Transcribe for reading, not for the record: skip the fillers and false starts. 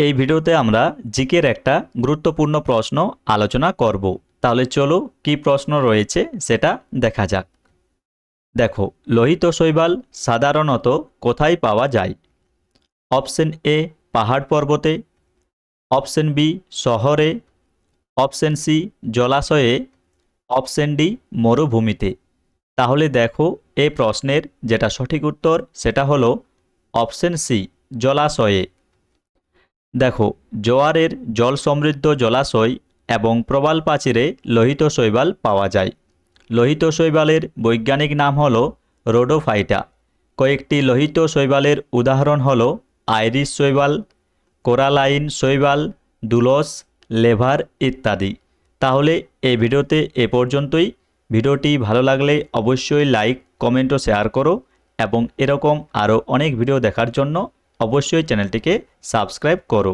এই ভিডিওতে আমরা জিকের একটা গুরুত্বপূর্ণ প্রশ্ন আলোচনা করব। তাহলে চলো কি প্রশ্ন রয়েছে সেটা দেখা যাক। দেখো, লোহিত শৈবাল সাধারণত কোথায় পাওয়া যায়? অপশন এ পাহাড় পর্বতে, অপশন বি শহরে, অপশন সি জলাশয়ে, অপশন ডি মরুভূমিতে। তাহলে দেখো, এই প্রশ্নের যেটা সঠিক উত্তর সেটা হলো অপশন সি জলাশয়ে। দেখো, জোয়ারের জল সমৃদ্ধ জলাশয় এবং প্রবাল প্রাচীরে লোহিত শৈবাল পাওয়া যায়। লোহিত শৈবালের বৈজ্ঞানিক নাম হল রোডোফাইটা। কয়েকটি লোহিত শৈবালের উদাহরণ হল আইরিশ শৈবাল, কোরালাইন শৈবাল, ডুলস, লেভার ইত্যাদি। তাহলে এই ভিডিওতে এ পর্যন্তই। ভিডিওটি ভালো লাগলে অবশ্যই লাইক, কমেন্ট ও শেয়ার করো এবং এরকম আরও অনেক ভিডিও দেখার জন্য অবশ্যই চ্যানেলটিকে সাবস্ক্রাইব করো।